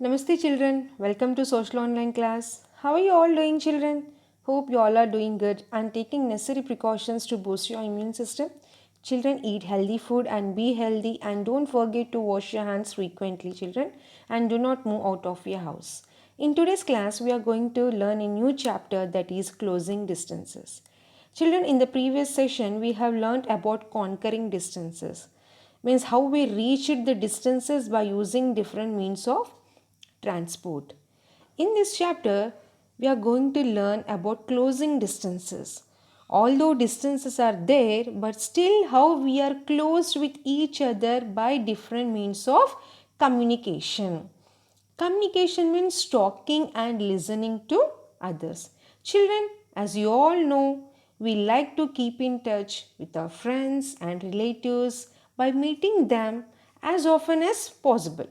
Namaste children, welcome to social online class. How are you all doing children? Hope you all are doing good and taking necessary precautions to boost your immune system. Children, eat healthy food and be healthy, and don't forget to wash your hands frequently children, and do not move out of your house. In today's class we are going to learn a new chapter, that is closing distances. Children, in the previous session we have learned about conquering distances, means how we reached the distances by using different means of transport. In this chapter, we are going to learn about closing distances. Although distances are there, but still how we are closed with each other by different means of communication. Communication means talking and listening to others. Children, as you all know, we like to keep in touch with our friends and relatives by meeting them as often as possible.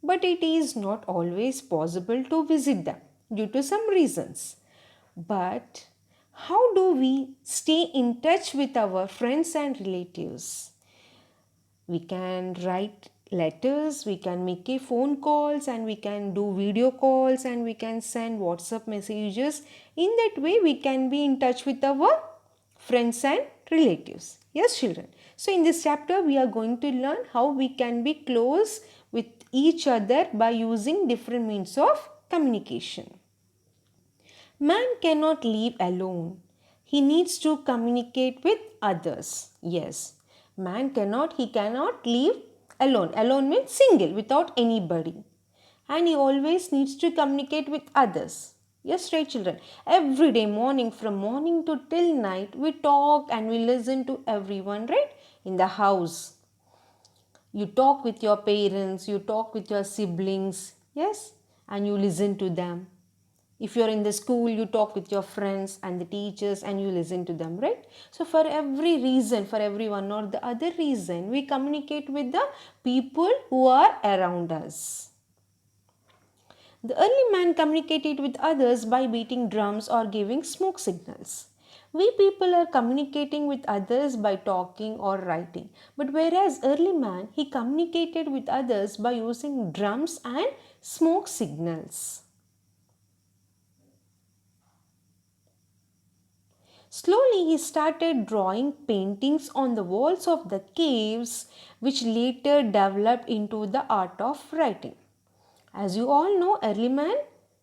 But it is not always possible to visit them due to some reasons. But how do we stay in touch with our friends and relatives? We can write letters, we can make a phone calls, and we can do video calls, and we can send WhatsApp messages. In that way we can be in touch with our friends and relatives. Yes children. So in this chapter we are going to learn how we can be close with each other by using different means of communication. Man cannot live alone. He needs to communicate with others. Yes, he cannot live alone. Alone means single, without anybody. And he always needs to communicate with others. Yes, right children. Every day, from morning to till night, we talk and we listen to everyone, right? In the house. You talk with your parents, you talk with your siblings, yes? And you listen to them. If you're in the school, you talk with your friends and the teachers and you listen to them, right? So for every reason, for every one or the other reason, we communicate with the people who are around us. The early man communicated with others by beating drums or giving smoke signals. We people are communicating with others by talking or writing. But whereas early man, he communicated with others by using drums and smoke signals. Slowly he started drawing paintings on the walls of the caves, which later developed into the art of writing. As you all know, early man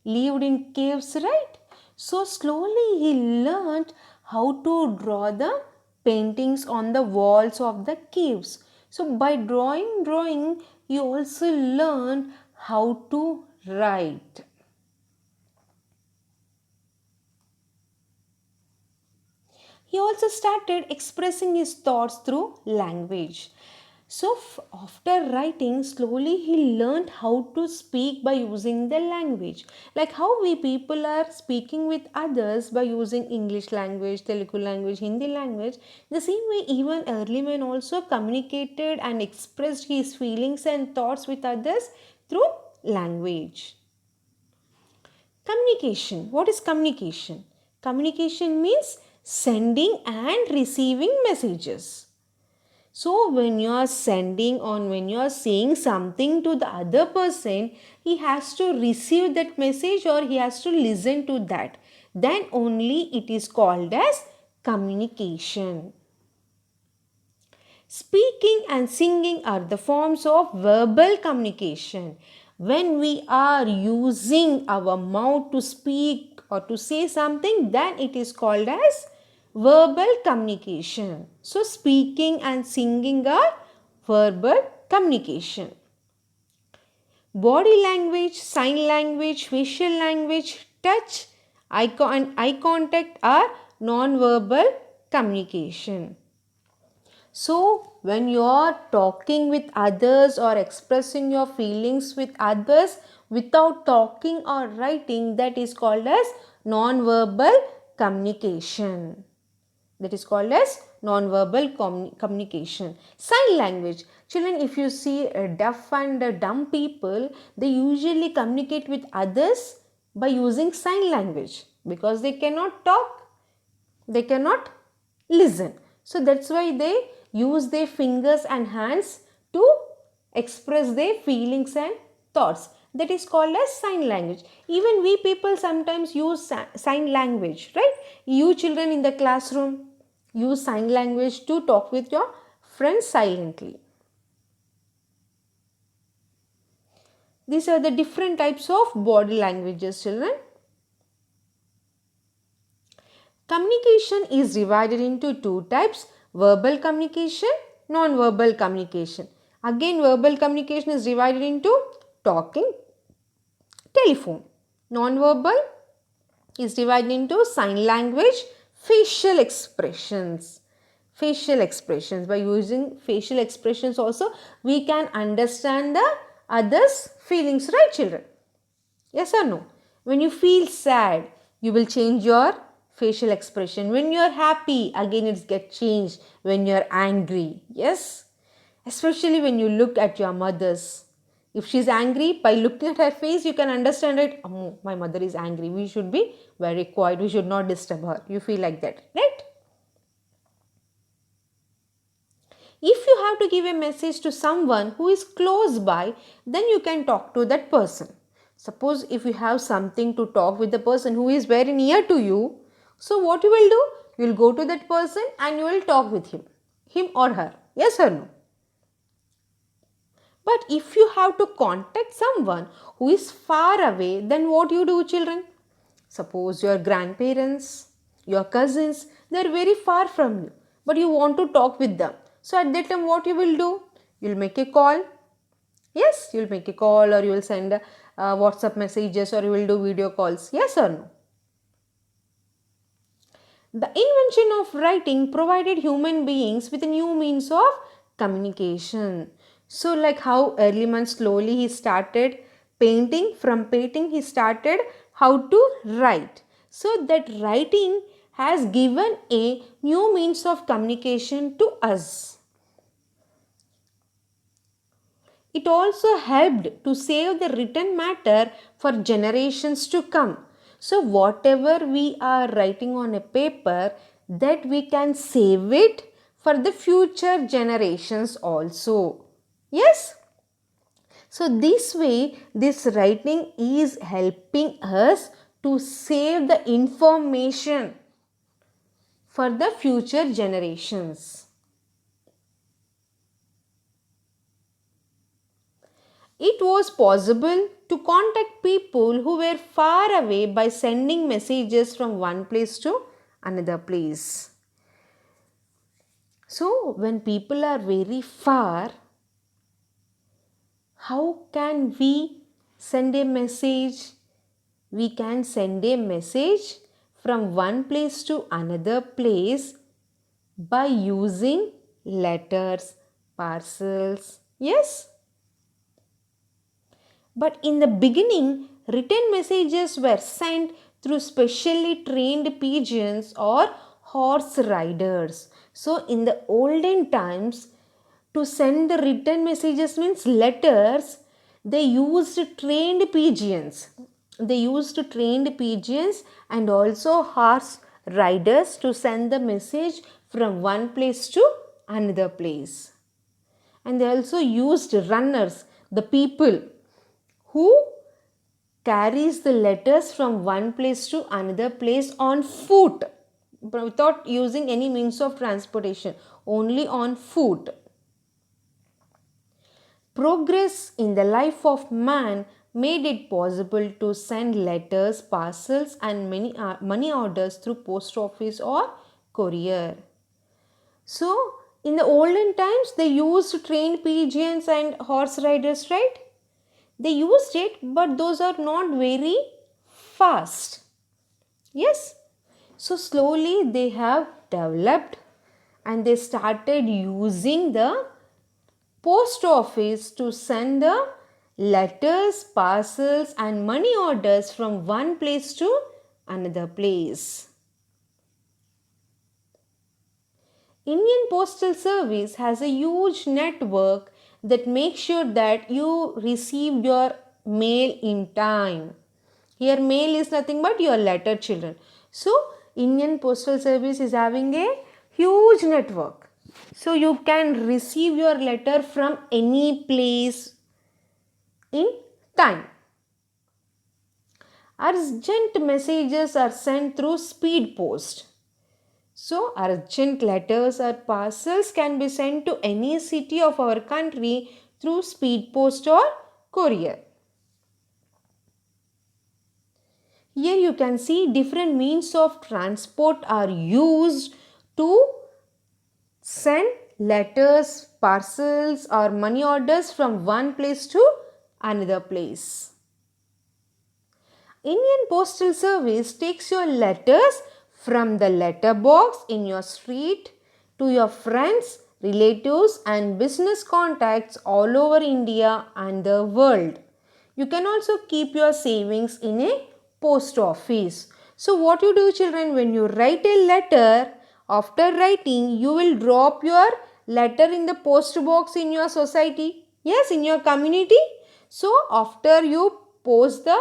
lived in caves, right? So slowly he learned how to draw the paintings on the walls of the caves. So by drawing, he also learned how to write. He also started expressing his thoughts through language. So after writing, slowly he learned how to speak by using the language. Like how we people are speaking with others by using English language, Telugu language, Hindi language. The same way even early man also communicated and expressed his feelings and thoughts with others through language. Communication. What is communication? Communication means sending and receiving messages. So when you are sending or when you are saying something to the other person, he has to receive that message or he has to listen to that. Then only it is called as communication. Speaking and singing are the forms of verbal communication. When we are using our mouth to speak or to say something, then it is called as verbal communication. So, speaking and singing are verbal communication. Body language, sign language, facial language, touch, eye contact are non-verbal communication. So, when you are talking with others or expressing your feelings with others without talking or writing, that is called as non-verbal communication. That is called as non-verbal communication. Sign language. Children, if you see deaf and dumb people, they usually communicate with others by using sign language because they cannot talk, they cannot listen. So that's why they use their fingers and hands to express their feelings and thoughts. That is called as sign language. Even we people sometimes use sign language, right? You children in the classroom use sign language to talk with your friends silently. These are the different types of body languages, children. Communication is divided into two types: verbal communication, non-verbal communication. Again, verbal communication is divided into talking, telephone. Non-verbal is divided into sign language, facial expressions. Facial expressions. By using facial expressions also, we can understand the others' feelings, right children? Yes or no? When you feel sad, you will change your facial expression. When you are happy, again it gets changed. When you are angry, yes? Especially when you look at your mother's. If she is angry, by looking at her face, you can understand it. Oh, my mother is angry. We should be very quiet. We should not disturb her. You feel like that, right? If you have to give a message to someone who is close by, then you can talk to that person. Suppose if you have something to talk with the person who is very near to you, so what you will do? You will go to that person and you will talk with him or her. Yes or no? But if you have to contact someone who is far away, then what you do, children? Suppose your grandparents, your cousins, they are very far from you, but you want to talk with them. So at that time, what you will do? You will make a call. Yes, you will make a call, or you will send WhatsApp messages, or you will do video calls. Yes or no? The invention of writing provided human beings with a new means of communication. So like how early man slowly he started painting, from painting he started how to write. So that writing has given a new means of communication to us. It also helped to save the written matter for generations to come. So whatever we are writing on a paper, that we can save it for the future generations also. Yes? So this way, this writing is helping us to save the information for the future generations. It was possible to contact people who were far away by sending messages from one place to another place. So, when people are very far, how can we send a message? We can send a message from one place to another place by using letters, parcels. Yes? But in the beginning, written messages were sent through specially trained pigeons or horse riders. So, in the olden times, to send the written messages means letters, they used trained pigeons. They used trained pigeons and also horse riders to send the message from one place to another place. And they also used runners, the people who carries the letters from one place to another place on foot without using any means of transportation, only on foot. Progress in the life of man made it possible to send letters, parcels and many money orders through post office or courier. So, in the olden times, they used trained pigeons and horse riders, right? They used it, but those are not very fast. Yes. So slowly they have developed and they started using the post office to send the letters, parcels and money orders from one place to another place. Indian Postal Service has a huge network that makes sure that you receive your mail in time. Here mail is nothing but your letter, children. So Indian Postal Service is having a huge network. So you can receive your letter from any place in time. Urgent messages are sent through speed post. So, urgent letters or parcels can be sent to any city of our country through speed post or courier. Here you can see different means of transport are used to send letters, parcels or money orders from one place to another place. Indian Postal Service takes your letters from the letter box in your street to your friends, relatives and business contacts all over India and the world. You can also keep your savings in a post office. So what you do children, when you write a letter, after writing you will drop your letter in the post box in your society. Yes, in your community. So after you post the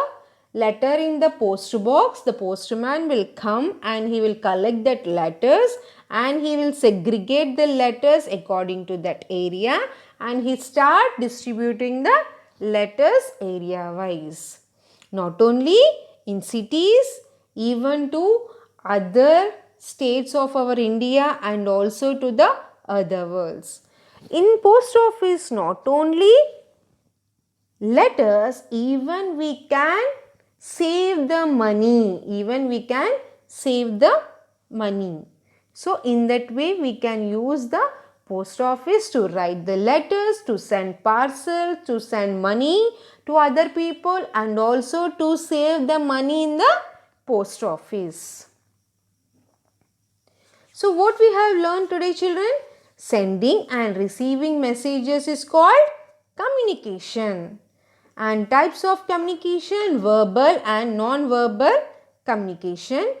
letter in the post box, the postman will come and he will collect that letters and he will segregate the letters according to that area and he start distributing the letters area wise. Not only in cities, even to other states of our India and also to the other worlds. In post office, not only letters, even we can save the money. So in that way we can use the post office to write the letters, to send parcels, to send money to other people and also to save the money in the post office. So what we have learned today children? Sending and receiving messages is called communication. And types of communication, verbal and non-verbal communication.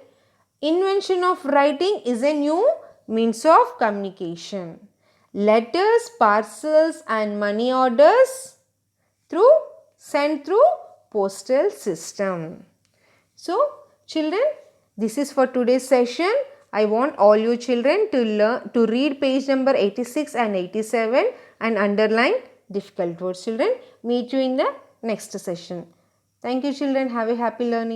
Invention of writing is a new means of communication. Letters, parcels and money orders sent through postal system. So children, this is for today's session. I want all you children to read page number 86 and 87 and underline difficult words children. Meet you in the next session. Thank you children. Have a happy learning.